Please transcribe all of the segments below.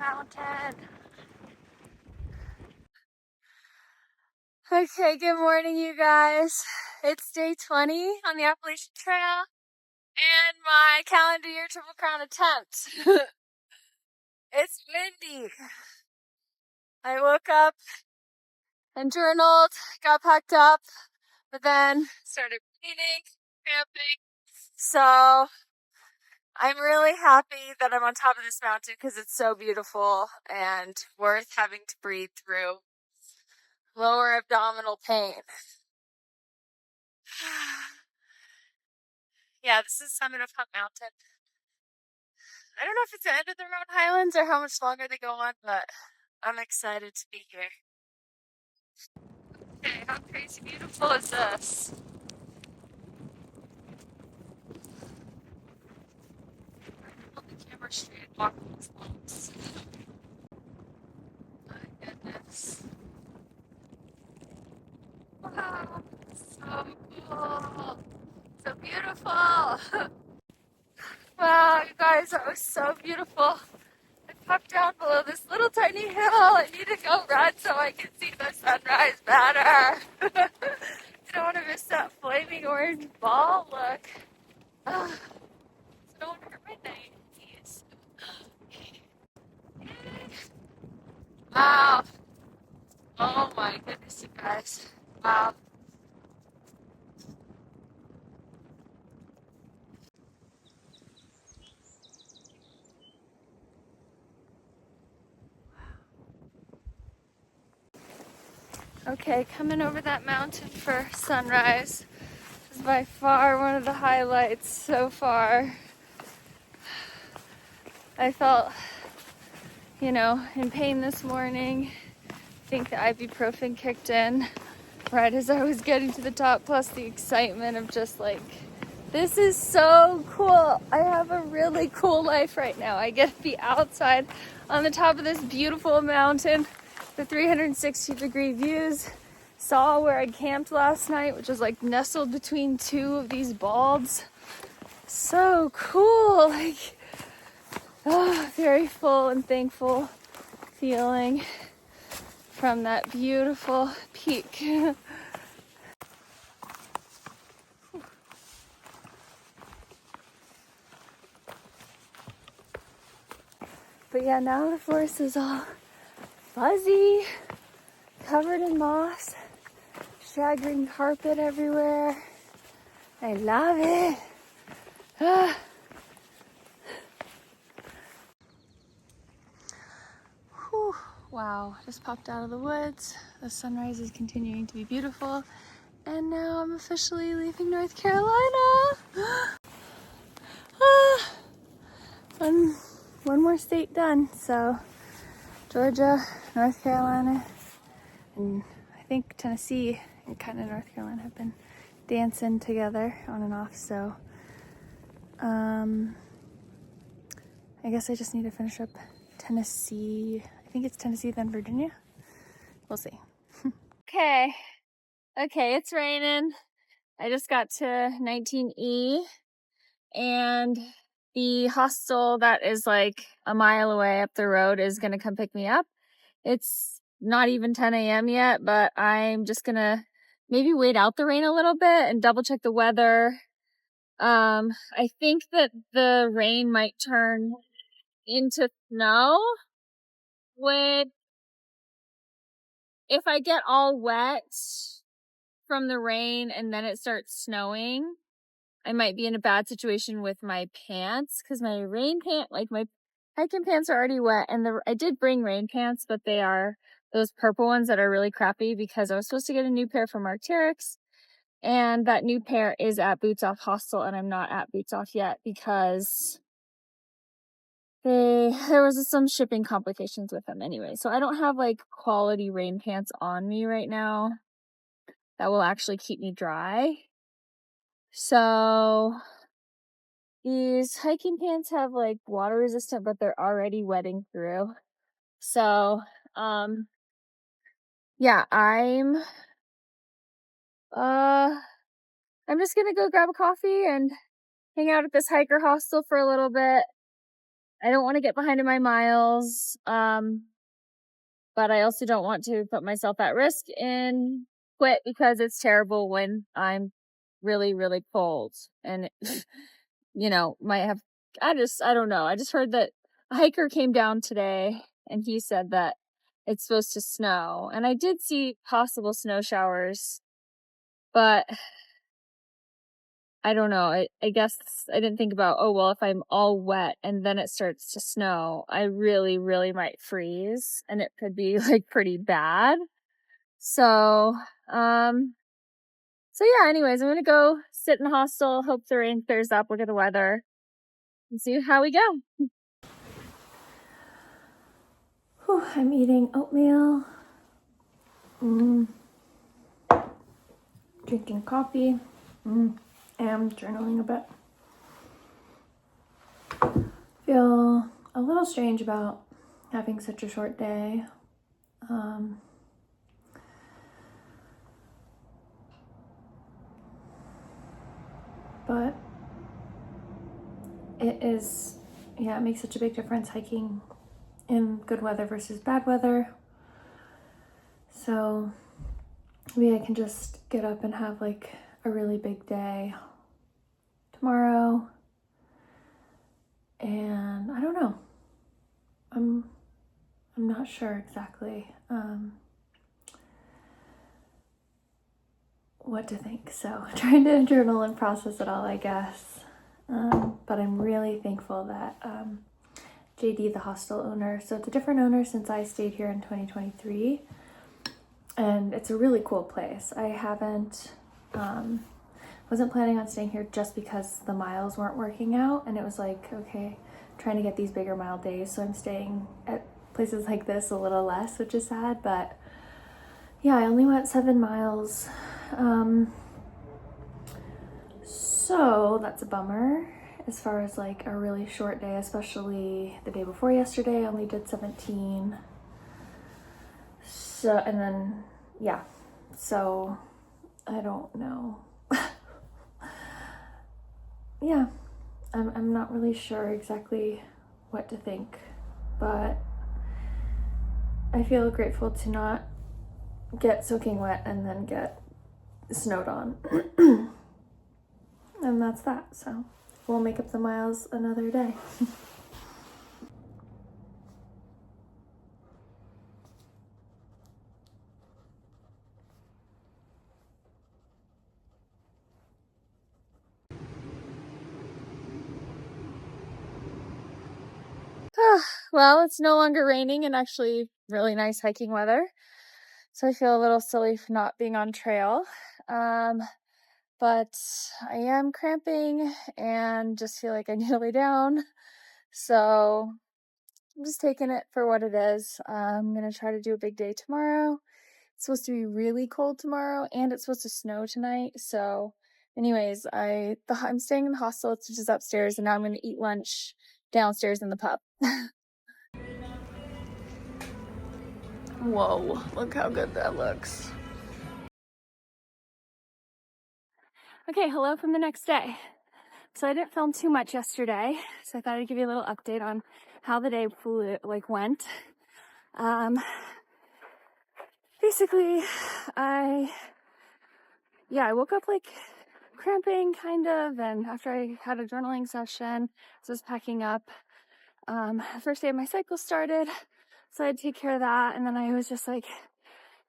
mountain. Okay, good morning, you guys. It's day 20 on the Appalachian Trail and my calendar year Triple Crown attempt. It's windy. I woke up and journaled, got packed up, but then started bleeding, cramping. So I'm really happy that I'm on top of this mountain because it's so beautiful and worth having to breathe through lower abdominal pain. Yeah, this is the summit of Hunt Mountain. I don't know if it's the end of the Remote Highlands or how much longer they go on, but I'm excited to be here. Okay, how crazy beautiful is this? Hold the camera straight and walk these lumps. My goodness. Wow, so cool. So beautiful. Wow, you guys, that was so beautiful. I popped down below this little tiny hill. I need to go run so I can see the sunrise better. I don't want to miss that flaming orange ball look. So don't hurt my knees. Wow. Oh my goodness, you guys. Wow. Okay, coming over that mountain for sunrise is by far one of the highlights so far. I felt, in pain this morning. I think the ibuprofen kicked in right as I was getting to the top, plus the excitement of just like, this is so cool. I have a really cool life right now. I get to be outside on the top of this beautiful mountain, the 360-degree views. Saw where I camped last night, which is like nestled between two of these balds. So cool. Like, very full and thankful feeling from that beautiful peak. But yeah, now the forest is all fuzzy, covered in moss, shag green carpet everywhere. I love it. Whew. Wow, just popped out of the woods. The sunrise is continuing to be beautiful. And now I'm officially leaving North Carolina. One more state done. So Georgia, North Carolina, and I think Tennessee and kind of North Carolina have been dancing together on and off. So I guess I just need to finish up Tennessee. I think it's Tennessee, then Virginia. We'll see. Okay, it's raining. I just got to 19E, and the hostel that is like a mile away up the road is gonna come pick me up. It's not even 10 a.m. yet, but I'm just gonna maybe wait out the rain a little bit and double check the weather. I think that the rain might turn into snow if I get all wet from the rain and then it starts snowing. I might be in a bad situation with my pants because my rain pants, like my hiking pants, are already wet. And I did bring rain pants, but they are those purple ones that are really crappy because I was supposed to get a new pair from Arc'teryx, and that new pair is at Boots Off Hostel, and I'm not at Boots Off yet because there was some shipping complications with them anyway. So I don't have like quality rain pants on me right now that will actually keep me dry. So these hiking pants have like water resistant, but they're already wetting through. So, yeah, I'm just gonna go grab a coffee and hang out at this hiker hostel for a little bit. I don't want to get behind in my miles. But I also don't want to put myself at risk and quit because it's terrible when I'm really, really cold. And, might have, I don't know. I just heard that a hiker came down today and he said that it's supposed to snow. And I did see possible snow showers, but I don't know. I guess I didn't think about, oh, well, if I'm all wet and then it starts to snow, I really, really might freeze and it could be like pretty bad. So, yeah, anyways, I'm going to go sit in the hostel, hope the rain clears up, look at the weather, and see how we go. Whew, I'm eating oatmeal, drinking coffee, and journaling a bit. Feel a little strange about having such a short day. But it makes such a big difference hiking in good weather versus bad weather. So maybe I can just get up and have like a really big day tomorrow. And I don't know. I'm not sure exactly what to think. So trying to journal and process it all, I guess. But I'm really thankful that JD, the hostel owner, so it's a different owner since I stayed here in 2023. And it's a really cool place. I wasn't planning on staying here just because the miles weren't working out. And it was like, okay, trying to get these bigger mile days. So I'm staying at places like this a little less, which is sad. But yeah, I only went 7 miles. So that's a bummer as far as like a really short day, especially the day before yesterday. I only did 17. So, and then, yeah, so I don't know. Yeah, I'm not really sure exactly what to think, but I feel grateful to not get soaking wet and then get snowed on. And that's that, so we'll make up the miles another day. Well, it's no longer raining and actually really nice hiking weather. So I feel a little silly for not being on trail. But I am cramping and just feel like I need to lay down. So I'm just taking it for what it is. I'm going to try to do a big day tomorrow. It's supposed to be really cold tomorrow and it's supposed to snow tonight. So anyways, I'm staying in the hostel, which is upstairs, and now I'm going to eat lunch downstairs in the pub. Whoa, look how good that looks. Okay, hello from the next day. So I didn't film too much yesterday, so I thought I'd give you a little update on how the day went. Basically, I woke up like cramping kind of, and after I had a journaling session, so I was packing up. The first day of my cycle started, so I had to take care of that, and then I was just like,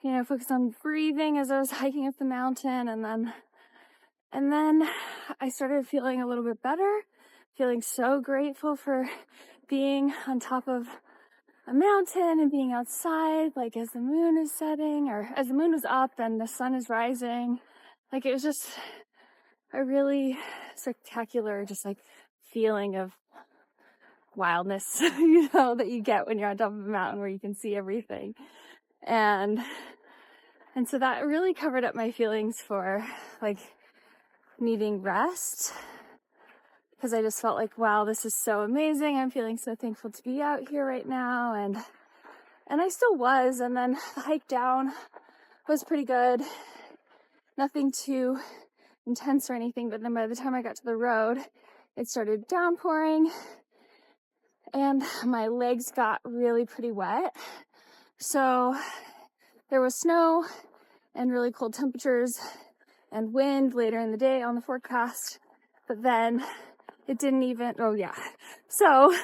focused on breathing as I was hiking up the mountain, and then I started feeling a little bit better, feeling so grateful for being on top of a mountain and being outside, like as the moon is setting or as the moon is up and the sun is rising. Like it was just a really spectacular, just like feeling of wildness, that you get when you're on top of a mountain where you can see everything. And so that really covered up my feelings for like needing rest, because I just felt like, wow, this is so amazing. I'm feeling so thankful to be out here right now. And I still was. And then the hike down was pretty good. Nothing too intense or anything. But then by the time I got to the road, it started downpouring. and my legs got really pretty wet. So there was snow and really cold temperatures and wind later in the day on the forecast, but then it didn't even, So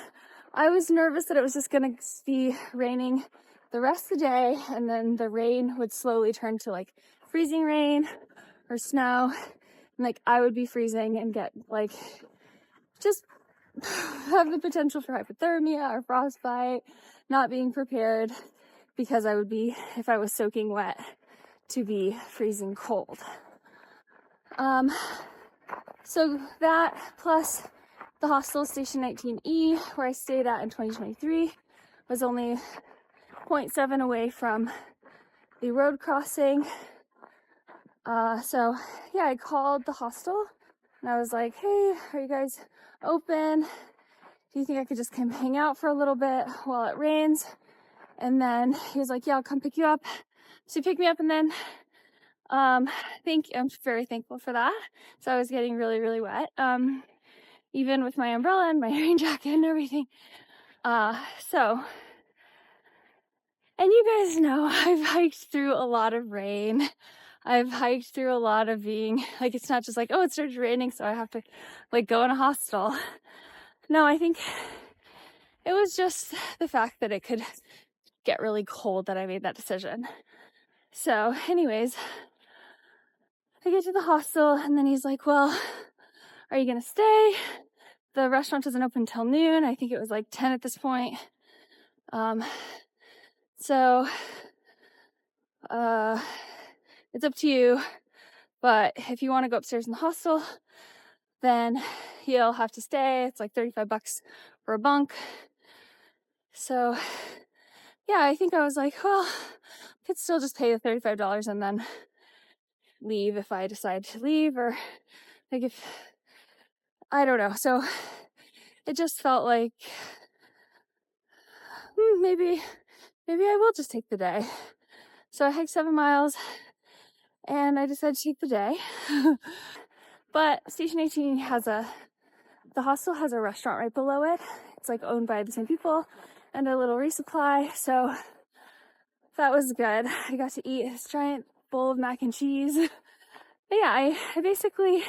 I was nervous that it was just gonna be raining the rest of the day, and then the rain would slowly turn to like freezing rain or snow, and like I would be freezing and get like, just have the potential for hypothermia or frostbite, not being prepared, because I would be, if I was soaking wet, to be freezing cold. So that plus the hostel Station 19E, where I stayed at in 2023, was only 0.7 away from the road crossing. So yeah, I called the hostel and I was like, hey, are you guys open? Do you think I could just come hang out for a little bit while it rains? And then he was like, yeah, I'll come pick you up. So he picked me up, and then I'm very thankful for that. So I was getting really, really wet, even with my umbrella and my rain jacket and everything. And you guys know I've hiked through a lot of rain. I've hiked through a lot of being, like, it's not just like, oh, it started raining, so I have to, like, go in a hostel. No, I think it was just the fact that it could get really cold that I made that decision. So anyways, I get to the hostel, and then he's like, well, are you gonna stay? The restaurant doesn't open until noon. I think it was like 10 at this point. So it's up to you, but if you want to go upstairs in the hostel, then you'll have to stay. It's like $35 for a bunk. So yeah, I think I was like, well, I could still just pay the $35 and then leave if I decide to leave, or like if, I don't know. So it just felt like maybe I will just take the day. So I hiked 7 miles and I decided to take the day. But Station 18 the hostel has a restaurant right below it. It's like owned by the same people, and a little resupply. So that was good. I got to eat this giant bowl of mac and cheese. But yeah, I basically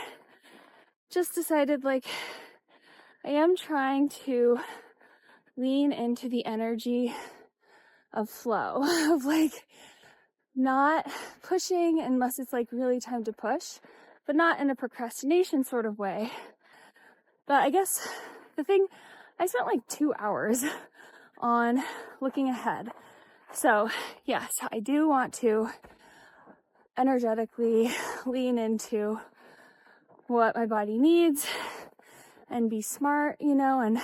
just decided, like, I am trying to lean into the energy of flow, of like not pushing unless it's like really time to push, but not in a procrastination sort of way. But I guess the thing, I spent like 2 hours on looking ahead. So yes, I do want to energetically lean into what my body needs and be smart, and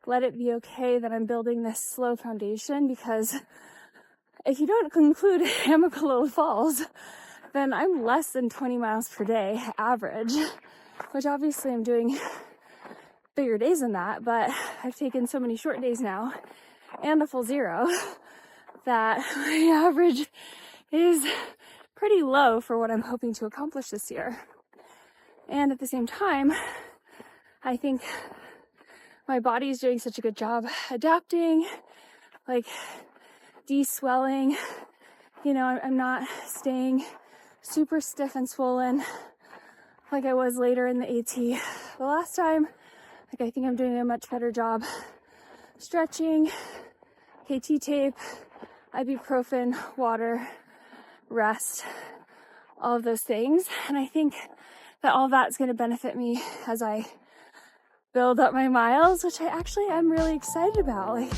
let it be okay that I'm building this slow foundation, because if you don't include Amarillo Falls, then I'm less than 20 miles per day average, which obviously I'm doing bigger days than that, but I've taken so many short days now and a full zero that my average is pretty low for what I'm hoping to accomplish this year. And at the same time, I think my body is doing such a good job adapting, like de-swelling. I'm not staying super stiff and swollen like I was later in the AT the last time. Like, I think I'm doing a much better job stretching, KT tape, ibuprofen, water, rest, all of those things. And I think that all that's going to benefit me as I build up my miles, which I actually am really excited about. Like,